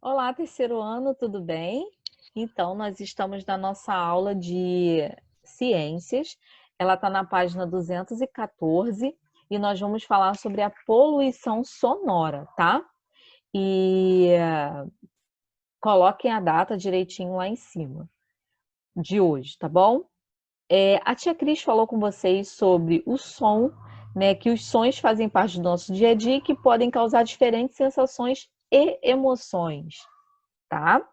Olá, terceiro ano, tudo bem? Então, nós estamos na nossa aula de ciências. Ela está na página 214 e nós vamos falar sobre a poluição sonora, tá? E coloquem a data direitinho lá em cima de hoje, tá bom? A tia Cris falou com vocês sobre o som, né? Que os sons fazem parte do nosso dia a dia e que podem causar diferentes sensações e emoções, tá?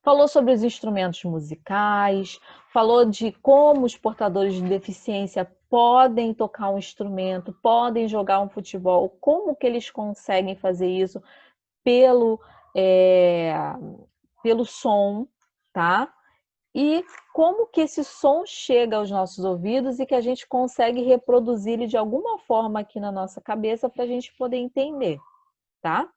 Falou sobre os instrumentos musicais, falou de como os portadores de deficiência podem tocar um instrumento, podem jogar um futebol, como que eles conseguem fazer isso pelo, é, pelo som, tá? E como que esse som chega aos nossos ouvidos e que a gente consegue reproduzir ele de alguma forma aqui na nossa cabeça para a gente poder entender, tá?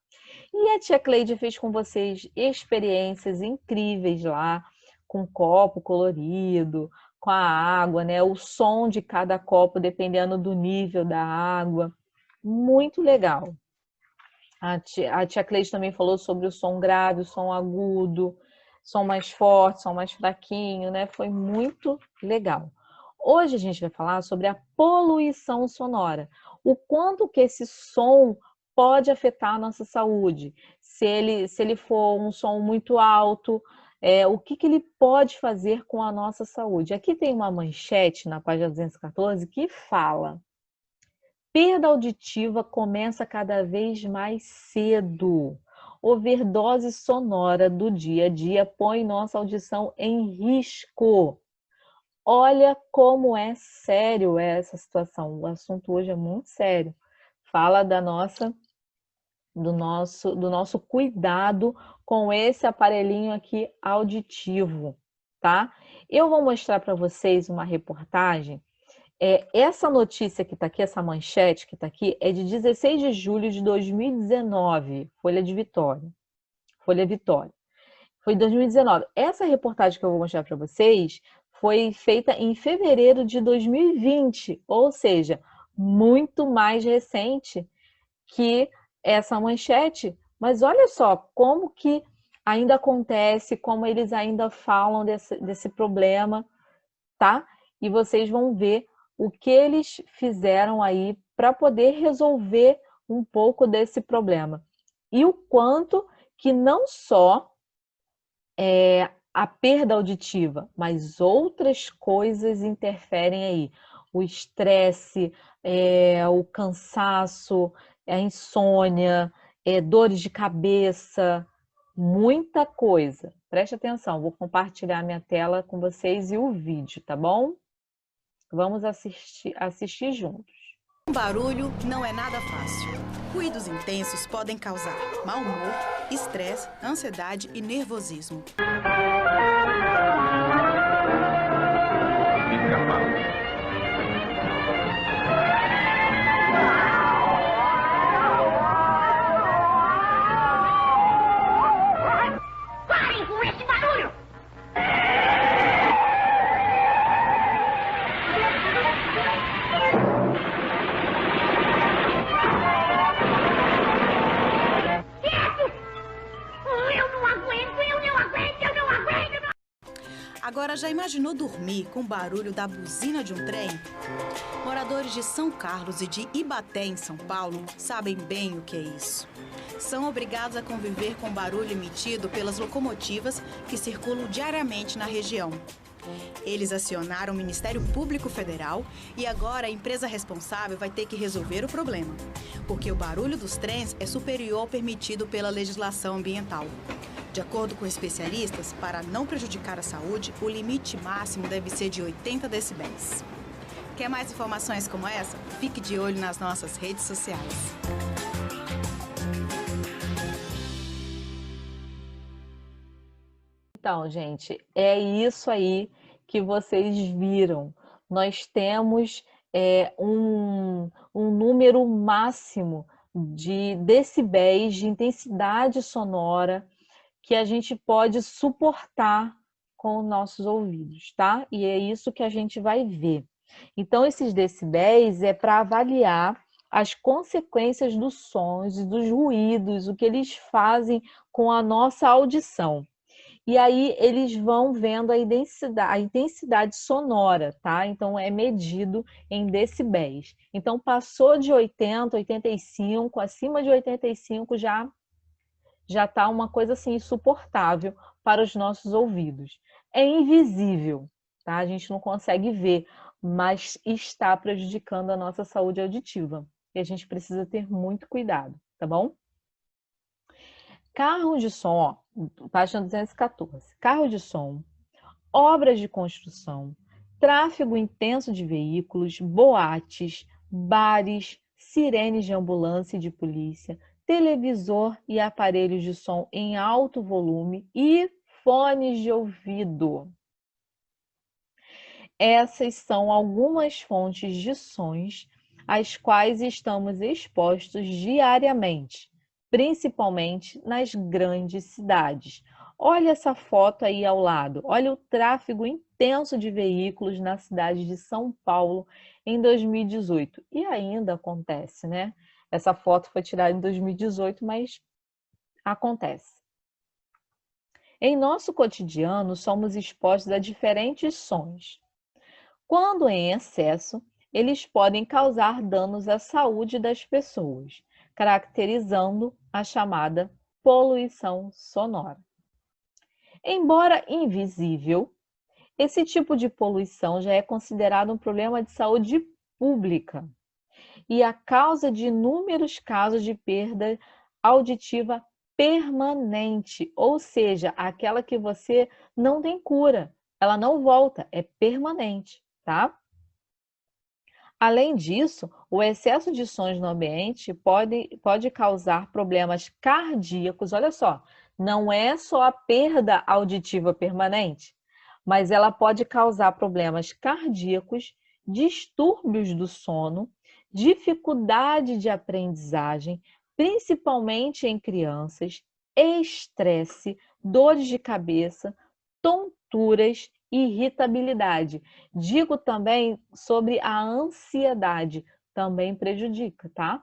E a tia Cleide fez com vocês experiências incríveis lá, com copo colorido, com a água, né? O som de cada copo dependendo do nível da água. Muito legal. A tia Cleide também falou sobre o som grave, o som agudo, som mais forte, som mais fraquinho, né? Foi muito legal. Hoje a gente vai falar sobre a poluição sonora. O quanto que esse som pode afetar a nossa saúde. Se ele for um som muito alto, o que ele pode fazer com a nossa saúde. Aqui tem uma manchete na página 214 que fala: perda auditiva começa cada vez mais cedo. Overdose sonora do dia a dia põe nossa audição em risco. Olha como é sério essa situação. O assunto hoje é muito sério. Fala do nosso cuidado com esse aparelhinho aqui auditivo, tá? Eu vou mostrar para vocês uma reportagem. Essa notícia que está aqui, essa manchete que está aqui, é de 16 de julho de 2019, Folha de Vitória. Folha Vitória. Foi 2019. Essa reportagem que eu vou mostrar para vocês foi feita em fevereiro de 2020, ou seja, muito mais recente que essa manchete. Mas olha só como que ainda acontece, como eles ainda falam desse problema, tá? E vocês vão ver o que eles fizeram aí para poder resolver um pouco desse problema. E o quanto que não só a perda auditiva, mas outras coisas interferem aí. O estresse, o cansaço, a insônia, dores de cabeça, muita coisa. Preste atenção, vou compartilhar minha tela com vocês e o vídeo, tá bom? Vamos assistir juntos. Um barulho não é nada fácil. Ruídos intensos podem causar mau humor, estresse, ansiedade e nervosismo. Parem com esse barulho! Agora, já imaginou dormir com o barulho da buzina de um trem? Moradores de São Carlos e de Ibaté, em São Paulo, sabem bem o que é isso. São obrigados a conviver com o barulho emitido pelas locomotivas que circulam diariamente na região. Eles acionaram o Ministério Público Federal e agora a empresa responsável vai ter que resolver o problema, porque o barulho dos trens é superior ao permitido pela legislação ambiental. De acordo com especialistas, para não prejudicar a saúde, o limite máximo deve ser de 80 decibéis. Quer mais informações como essa? Fique de olho nas nossas redes sociais. Então, gente, é isso aí que vocês viram. Nós temos um número máximo de decibéis, de intensidade sonora que a gente pode suportar com os nossos ouvidos, tá? E é isso que a gente vai ver. Então, esses decibéis é para avaliar as consequências dos sons e dos ruídos, o que eles fazem com a nossa audição. E aí eles vão vendo a intensidade sonora, tá? Então é medido em decibéis. Então passou de 80, 85, acima de 85 já tá uma coisa assim insuportável para os nossos ouvidos. É invisível, tá? A gente não consegue ver, mas está prejudicando a nossa saúde auditiva. E a gente precisa ter muito cuidado, tá bom? Carro de som, ó, página 214. Carro de som, obras de construção, tráfego intenso de veículos, boates, bares, sirenes de ambulância e de polícia, televisor e aparelhos de som em alto volume e fones de ouvido. Essas são algumas fontes de sons às quais estamos expostos diariamente, principalmente nas grandes cidades. Olha essa foto aí ao lado. Olha o tráfego intenso de veículos na cidade de São Paulo em 2018. E ainda acontece, né? Essa foto foi tirada em 2018, mas acontece. Em nosso cotidiano, somos expostos a diferentes sons. Quando em excesso, eles podem causar danos à saúde das pessoas, caracterizando a chamada poluição sonora. Embora invisível, esse tipo de poluição já é considerado um problema de saúde pública e a causa de inúmeros casos de perda auditiva permanente, ou seja, aquela que você não tem cura, ela não volta, é permanente, tá? Além disso, o excesso de sons no ambiente pode causar problemas cardíacos. Olha só, não é só a perda auditiva permanente, mas ela pode causar problemas cardíacos, distúrbios do sono, dificuldade de aprendizagem, principalmente em crianças, estresse, dores de cabeça, tonturas, irritabilidade. Digo também sobre a ansiedade, também prejudica, tá?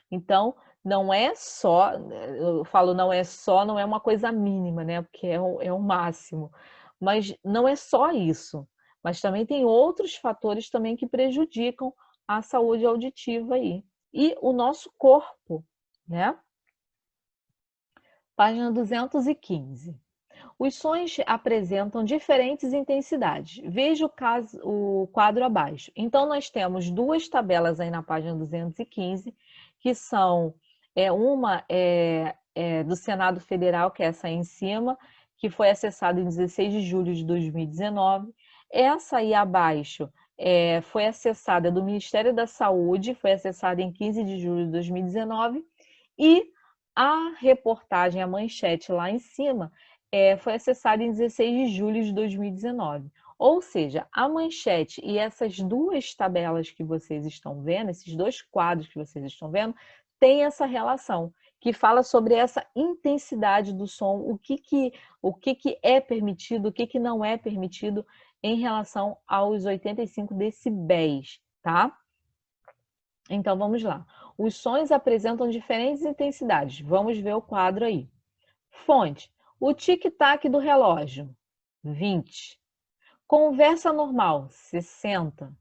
Então, não é só, eu falo não é só, não é uma coisa mínima, né? Porque é o máximo. Mas não é só isso. Mas também tem outros fatores também que prejudicam a saúde auditiva aí. E o nosso corpo, né? Página 215. Os sons apresentam diferentes intensidades. Veja o quadro abaixo. Então, nós temos duas tabelas aí na página 215, que são uma do Senado Federal, que é essa aí em cima, que foi acessada em 16 de julho de 2019. Essa aí abaixo foi acessada do Ministério da Saúde, foi acessada em 15 de julho de 2019. E a reportagem, a manchete lá em cima, foi acessada em 16 de julho de 2019. Ou seja, a manchete e essas duas tabelas que vocês estão vendo, esses dois quadros que vocês estão vendo, tem essa relação, que fala sobre essa intensidade do som, o que é permitido, o que não é permitido em relação aos 85 decibéis, tá? Então, vamos lá. Os sons apresentam diferentes intensidades. Vamos ver o quadro aí. Fonte. O tic-tac do relógio, 20. Conversa normal, 60.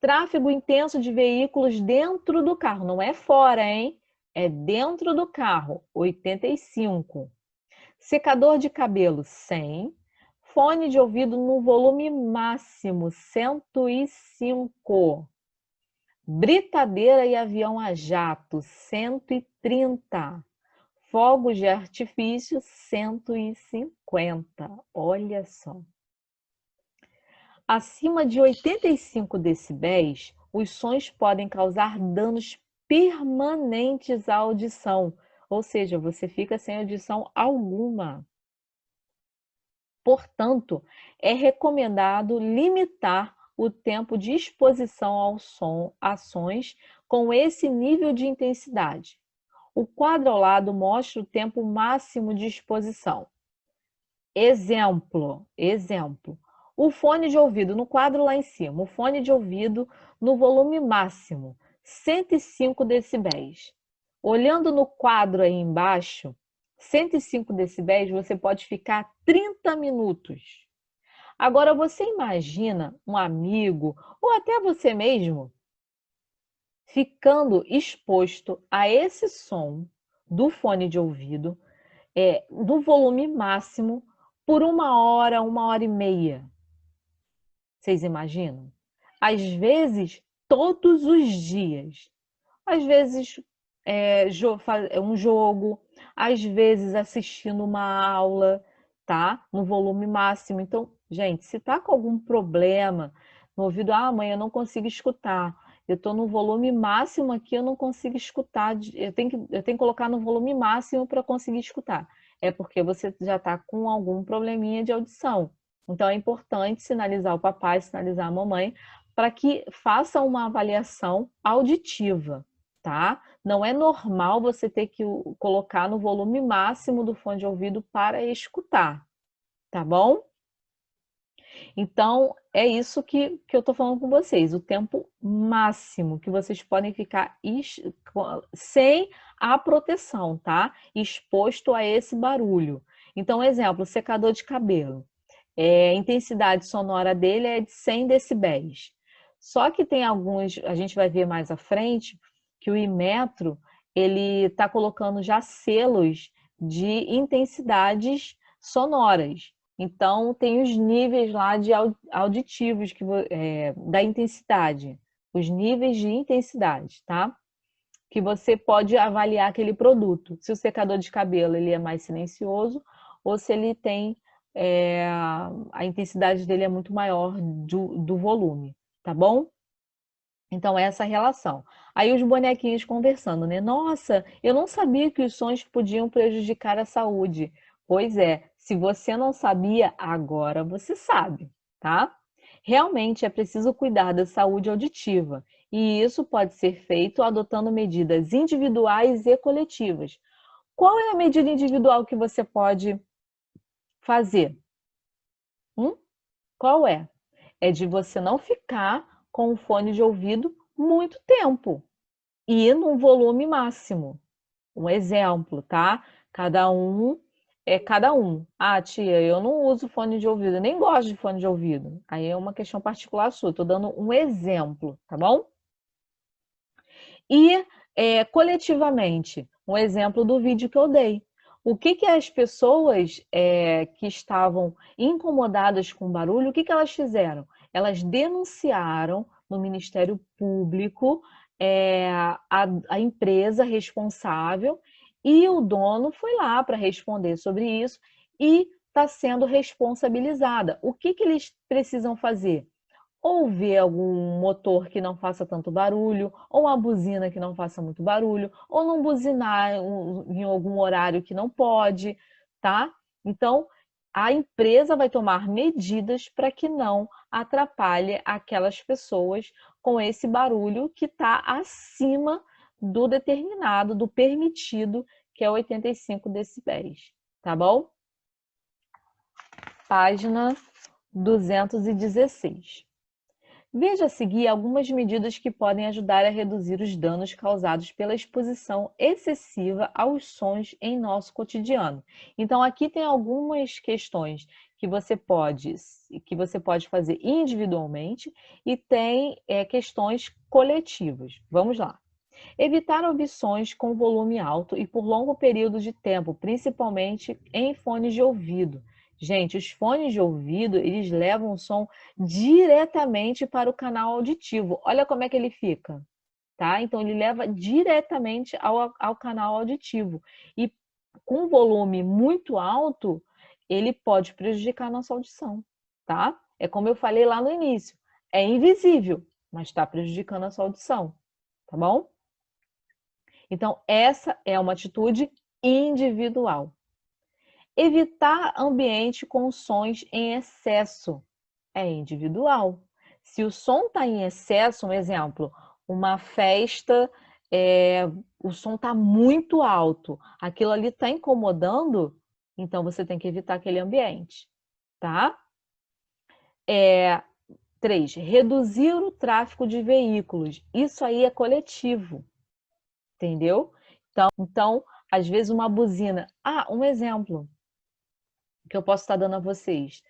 Tráfego intenso de veículos dentro do carro. Não é fora, hein? É dentro do carro, 85. Secador de cabelo, 100. Fone de ouvido no volume máximo, 105. Britadeira e avião a jato, 130. Fogos de artifício, 150. Olha só. Acima de 85 decibéis, os sons podem causar danos permanentes à audição, ou seja, você fica sem audição alguma. Portanto, é recomendado limitar o tempo de exposição ao som, a sons com esse nível de intensidade. O quadro ao lado mostra o tempo máximo de exposição. Exemplo. O fone de ouvido, no quadro lá em cima, o fone de ouvido no volume máximo, 105 decibéis. Olhando no quadro aí embaixo, 105 decibéis, você pode ficar 30 minutos. Agora, você imagina um amigo, ou até você mesmo, ficando exposto a esse som do fone de ouvido, do volume máximo, por 1 hora e meia. Vocês imaginam? Às vezes, todos os dias. Às vezes, um jogo, às vezes assistindo uma aula, tá? No volume máximo. Então, gente, se tá com algum problema no ouvido, mãe, eu não consigo escutar. Eu tô no volume máximo aqui, eu não consigo escutar. Eu tenho que colocar no volume máximo para conseguir escutar. É porque você já está com algum probleminha de audição. Então, é importante sinalizar o papai, sinalizar a mamãe, para que faça uma avaliação auditiva, tá? Não é normal você ter que colocar no volume máximo do fone de ouvido para escutar, tá bom? Então, é isso que eu estou falando com vocês, o tempo máximo que vocês podem ficar sem a proteção, tá? Exposto a esse barulho. Então, exemplo, secador de cabelo. A intensidade sonora dele é de 100 decibéis. Só que tem alguns, a gente vai ver mais à frente, que o Inmetro, ele está colocando já selos de intensidades sonoras. Então, tem os níveis lá de auditivos da intensidade, os níveis de intensidade, tá? Que você pode avaliar aquele produto. Se o secador de cabelo ele é mais silencioso ou se ele tem a intensidade dele é muito maior do volume, tá bom? Então, essa relação. Aí os bonequinhos conversando, né? Nossa, eu não sabia que os sons podiam prejudicar a saúde. Pois é, se você não sabia, agora você sabe, tá? Realmente é preciso cuidar da saúde auditiva, e isso pode ser feito adotando medidas individuais e coletivas. Qual é a medida individual que você pode fazer? Qual é? É de você não ficar com o fone de ouvido muito tempo e num volume máximo. Um exemplo, tá? Cada um é cada um. Tia, eu não uso fone de ouvido, eu nem gosto de fone de ouvido. Aí é uma questão particular sua, estou dando um exemplo, tá bom? E coletivamente, um exemplo do vídeo que eu dei. O que as pessoas que estavam incomodadas com o barulho, o que elas fizeram? Elas denunciaram no Ministério Público a empresa responsável e o dono foi lá para responder sobre isso e está sendo responsabilizada. O que eles precisam fazer? Ou ver algum motor que não faça tanto barulho, ou uma buzina que não faça muito barulho, ou não buzinar em algum horário que não pode, tá? Então, a empresa vai tomar medidas para que não atrapalhe aquelas pessoas com esse barulho que está acima do determinado, do permitido, que é 85 decibéis, tá bom? Página 216. Veja a seguir algumas medidas que podem ajudar a reduzir os danos causados pela exposição excessiva aos sons em nosso cotidiano. Então, aqui tem algumas questões que você pode fazer individualmente e tem questões coletivas. Vamos lá. Evitar ouvir sons com volume alto e por longo período de tempo, principalmente em fones de ouvido. Gente, os fones de ouvido, eles levam o som diretamente para o canal auditivo. Olha como é que ele fica, tá? Então, ele leva diretamente ao canal auditivo. E com volume muito alto, ele pode prejudicar a nossa audição, tá? É como eu falei lá no início, é invisível, mas está prejudicando a sua audição, tá bom? Então, essa é uma atitude individual. Evitar ambiente com sons em excesso é individual. Se o som está em excesso, um exemplo, uma festa, o som está muito alto, aquilo ali está incomodando, então você tem que evitar aquele ambiente, tá? 3, reduzir o tráfego de veículos. Isso aí é coletivo, entendeu? Então, às vezes uma buzina... um exemplo que eu posso estar dando a vocês.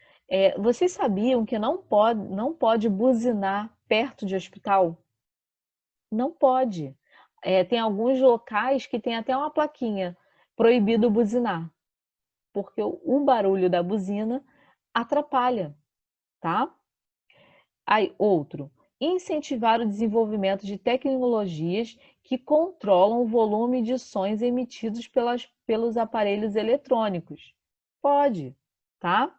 Vocês sabiam que não pode buzinar perto de hospital? Não pode. Tem alguns locais que tem até uma plaquinha, proibido buzinar, porque o barulho da buzina atrapalha, tá? Aí, outro, incentivar o desenvolvimento de tecnologias que controlam o volume de sons emitidos pelos aparelhos eletrônicos. Pode, tá?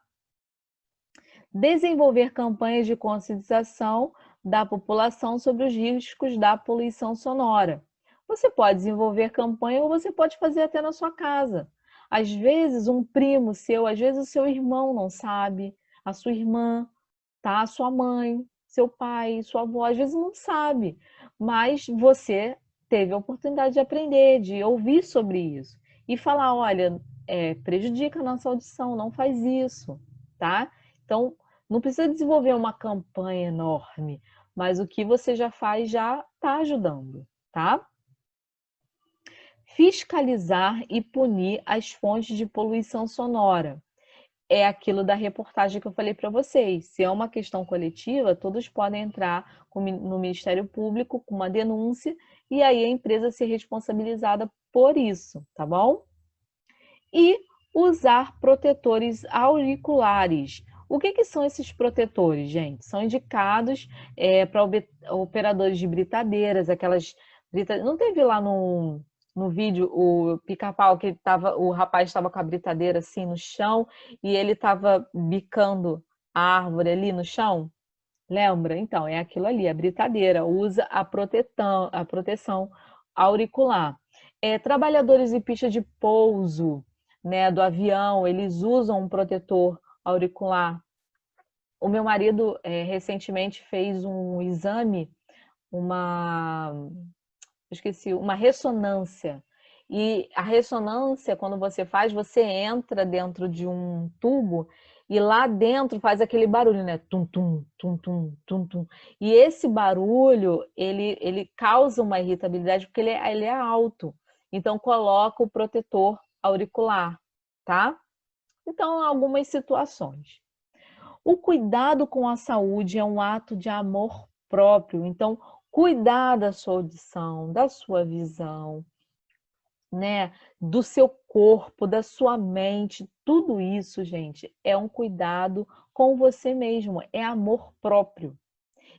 Desenvolver campanhas de conscientização da população sobre os riscos da poluição sonora. Você pode desenvolver campanha ou você pode fazer até na sua casa. Às vezes um primo seu, às vezes o seu irmão não sabe, a sua irmã, tá? A sua mãe, seu pai, sua avó, às vezes não sabe, mas você teve a oportunidade de aprender, de ouvir sobre isso e falar, olha, prejudica a nossa audição, não faz isso, tá? Então, não precisa desenvolver uma campanha enorme, mas o que você já faz já está ajudando, tá? Fiscalizar e punir as fontes de poluição sonora. É aquilo da reportagem que eu falei para vocês. Se é uma questão coletiva, todos podem entrar no Ministério Público com uma denúncia e aí a empresa ser responsabilizada por isso, tá bom? E usar protetores auriculares. O que são esses protetores, gente? São indicados para operadores de britadeiras, não teve lá no vídeo o pica-pau que o rapaz estava com a britadeira assim no chão e ele estava bicando a árvore ali no chão? Lembra? Então, é aquilo ali, a britadeira. Usa a proteção auricular. Trabalhadores em pista de pouso, né, do avião, eles usam um protetor auricular. O meu marido recentemente fez um exame, uma ressonância. E a ressonância, quando você faz, você entra dentro de um tubo e lá dentro faz aquele barulho, né? Tum, tum, tum, tum, tum, tum. E esse barulho, ele causa uma irritabilidade porque ele é alto. Então, coloca o protetor auricular, tá? Então, algumas situações. O cuidado com a saúde é um ato de amor próprio. Então, cuidar da sua audição, da sua visão, né, do seu corpo, da sua mente, tudo isso, gente, é um cuidado com você mesmo, é amor próprio.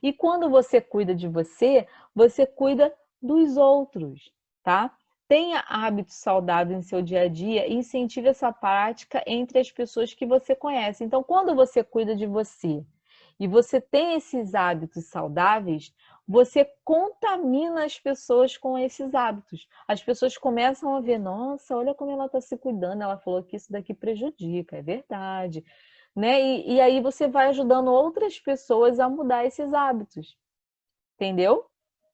E quando você cuida de você, você cuida dos outros, tá? Tenha hábitos saudáveis em seu dia a dia e incentive essa prática entre as pessoas que você conhece. Então, quando você cuida de você e você tem esses hábitos saudáveis, você contamina as pessoas com esses hábitos. As pessoas começam a ver, nossa, olha como ela está se cuidando, ela falou que isso daqui prejudica, é verdade. Né? E aí você vai ajudando outras pessoas a mudar esses hábitos, entendeu?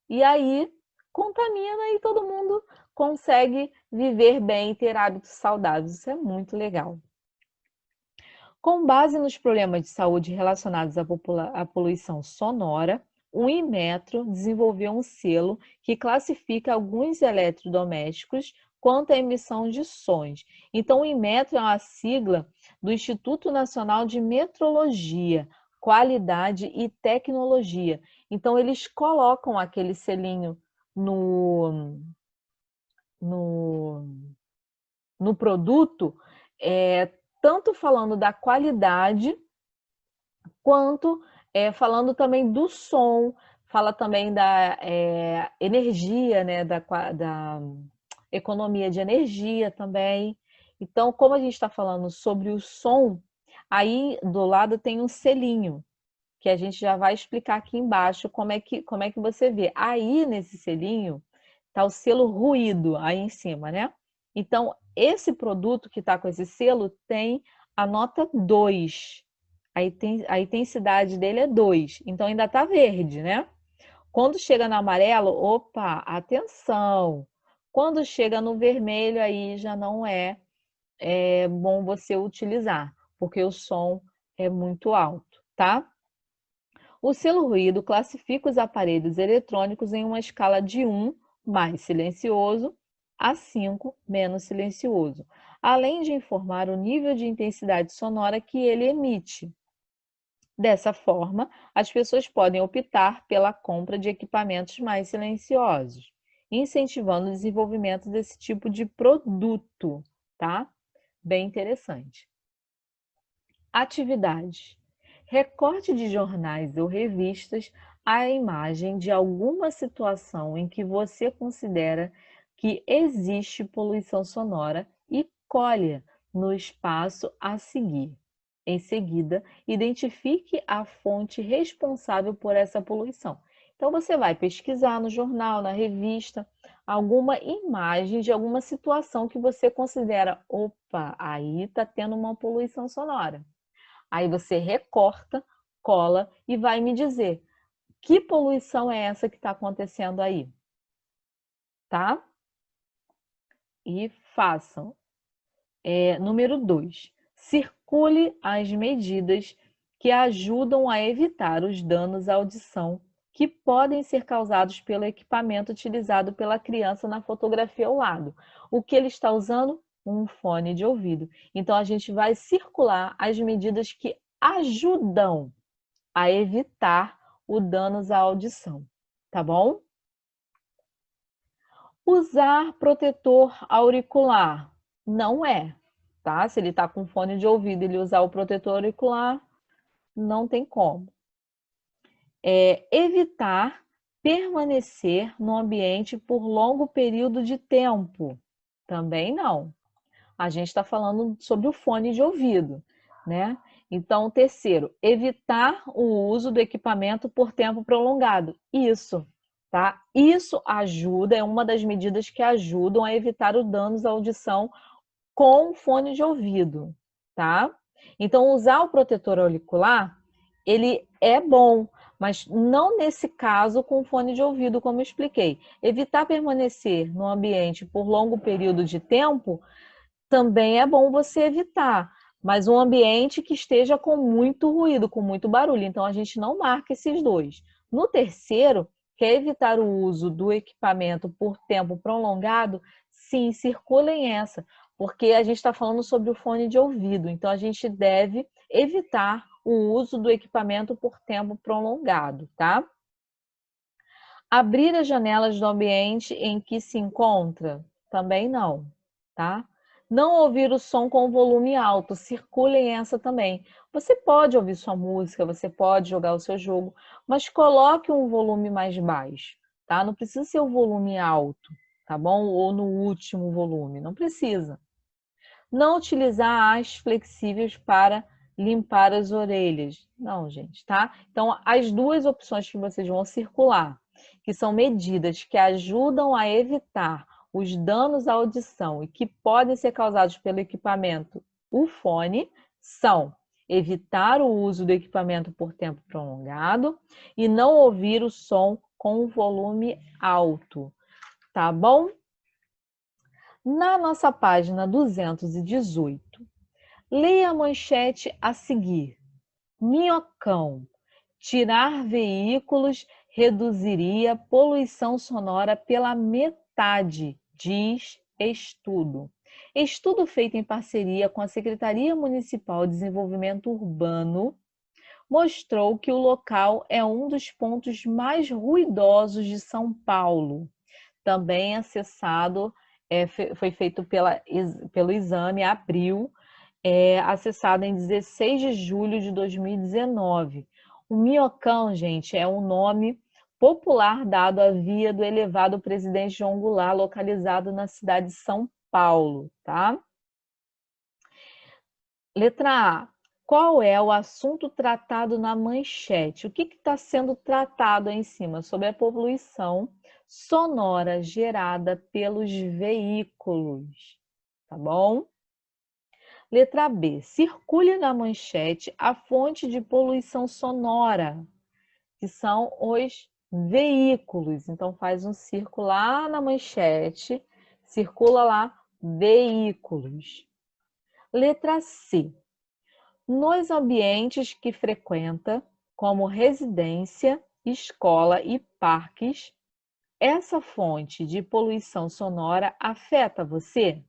E aí contamina e todo mundo consegue viver bem e ter hábitos saudáveis. Isso é muito legal. Com base nos problemas de saúde relacionados à poluição sonora, o Inmetro desenvolveu um selo que classifica alguns eletrodomésticos quanto à emissão de sons. Então, o Inmetro é uma sigla do Instituto Nacional de Metrologia, Qualidade e Tecnologia. Então, eles colocam aquele selinho no, no produto, tanto falando da qualidade, quanto falando também do som, fala também da energia, né, da economia de energia também. Então, como a gente está falando sobre o som, aí do lado tem um selinho, que a gente já vai explicar aqui embaixo como é que você vê. Aí, nesse selinho, tá o selo ruído aí em cima, né? Então, esse produto que está com esse selo tem a nota 2. A intensidade dele é 2. Então, ainda está verde, né? Quando chega no amarelo, opa, atenção! Quando chega no vermelho, aí já não é bom você utilizar, porque o som é muito alto, tá? O selo ruído classifica os aparelhos eletrônicos em uma escala de 1, mais silencioso, a 5, menos silencioso, além de informar o nível de intensidade sonora que ele emite. Dessa forma, as pessoas podem optar pela compra de equipamentos mais silenciosos, incentivando o desenvolvimento desse tipo de produto, tá? Bem interessante. Atividades. Recorte de jornais ou revistas a imagem de alguma situação em que você considera que existe poluição sonora e colhe no espaço a seguir. Em seguida, identifique a fonte responsável por essa poluição. Então, você vai pesquisar no jornal, na revista, alguma imagem de alguma situação que você considera, opa, aí está tendo uma poluição sonora. Aí você recorta, cola e vai me dizer que poluição é essa que está acontecendo aí, tá? E façam. Número 2. Circule as medidas que ajudam a evitar os danos à audição que podem ser causados pelo equipamento utilizado pela criança na fotografia ao lado. O que ele está usando? Um fone de ouvido. Então, a gente vai circular as medidas que ajudam a evitar o danos à audição, tá bom? Usar protetor auricular não é, tá? Se ele está com fone de ouvido e ele usar o protetor auricular, não tem como. Evitar permanecer no ambiente por longo período de tempo, também não. A gente está falando sobre o fone de ouvido, né? Então, terceiro, evitar o uso do equipamento por tempo prolongado. Isso, tá? Isso ajuda, é uma das medidas que ajudam a evitar os danos à audição com o fone de ouvido, tá? Então, usar o protetor auricular, ele é bom, mas não nesse caso com fone de ouvido, como eu expliquei. Evitar permanecer no ambiente por longo período de tempo também é bom você evitar, mas um ambiente que esteja com muito ruído, com muito barulho. Então, a gente não marca esses dois. No terceiro, que é evitar o uso do equipamento por tempo prolongado, sim, circulem essa, porque a gente está falando sobre o fone de ouvido. Então, a gente deve evitar o uso do equipamento por tempo prolongado, tá? Abrir as janelas do ambiente em que se encontra? Também não, tá? Não ouvir o som com volume alto, circulem essa também. Você pode ouvir sua música, você pode jogar o seu jogo, mas coloque um volume mais baixo, tá? Não precisa ser o volume alto, tá bom? Ou no último volume, não precisa. Não utilizar as flexíveis para limpar as orelhas. Não, gente, tá? Então, as duas opções que vocês vão circular, que são medidas que ajudam a evitar os danos à audição e que podem ser causados pelo equipamento, o fone, são evitar o uso do equipamento por tempo prolongado e não ouvir o som com volume alto, tá bom? Na nossa página 218, leia a manchete a seguir. Minhocão. Tirar veículos reduziria poluição sonora pela metade, diz estudo. Estudo feito em parceria com a Secretaria Municipal de Desenvolvimento Urbano mostrou que o local é um dos pontos mais ruidosos de São Paulo. Também acessado, foi feito pelo exame Abril, acessado em 16 de julho de 2019. O Minhocão, gente, é um nome popular dado à via do elevado Presidente João Goulart, localizado na cidade de São Paulo, tá? Letra A. Qual é o assunto tratado na manchete? O que está sendo tratado aí em cima? Sobre a poluição sonora gerada pelos veículos, tá bom? Letra B. Circule na manchete a fonte de poluição sonora, que são os veículos. Então, faz um círculo lá na manchete, circula lá, veículos. Letra C. Nos ambientes que frequenta, como residência, escola e parques, essa fonte de poluição sonora afeta você?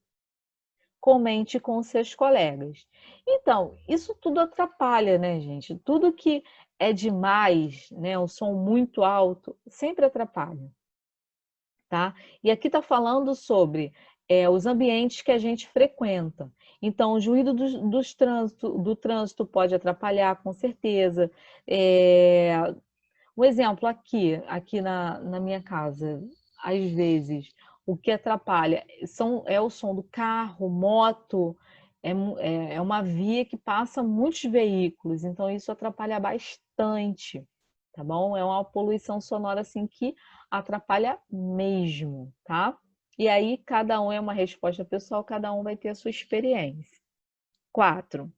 Comente com seus colegas. Então, isso tudo atrapalha, né, gente? Tudo que é demais, né, o som muito alto, sempre atrapalha, tá? E aqui está falando sobre os ambientes que a gente frequenta. Então, o ruído do trânsito pode atrapalhar, com certeza. Um exemplo aqui na minha casa, às vezes, o que atrapalha é o som do carro, moto, é uma via que passa muitos veículos, então isso atrapalha bastante, tá bom? É uma poluição sonora assim que atrapalha mesmo, tá? E aí cada um é uma resposta pessoal, cada um vai ter a sua experiência. 4.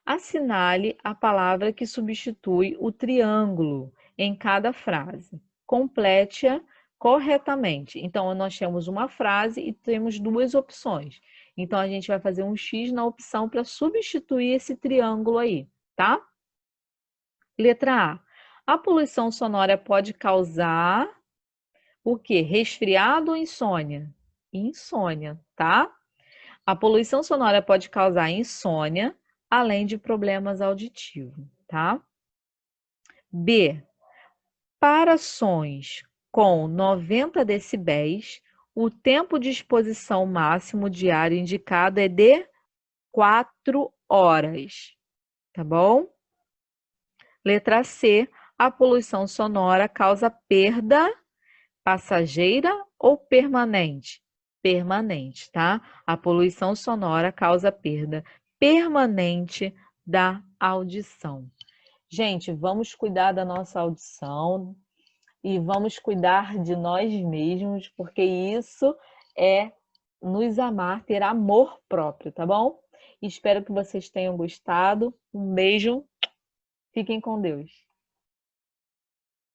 Assinale a palavra que substitui o triângulo em cada frase. Complete-a corretamente. Então, nós temos uma frase e temos duas opções. Então, a gente vai fazer um X na opção para substituir esse triângulo aí, tá? Letra A. A poluição sonora pode causar o quê? Resfriado ou insônia? Insônia, tá? A poluição sonora pode causar insônia, além de problemas auditivos, tá? B. Para sons com 90 decibéis, o tempo de exposição máximo diário indicado é de 4 horas, tá bom? Letra C. A poluição sonora causa perda passageira ou permanente? Permanente, tá? A poluição sonora causa perda permanente da audição. Gente, vamos cuidar da nossa audição e vamos cuidar de nós mesmos, porque isso é nos amar, ter amor próprio, tá bom? Espero que vocês tenham gostado. Um beijo, fiquem com Deus.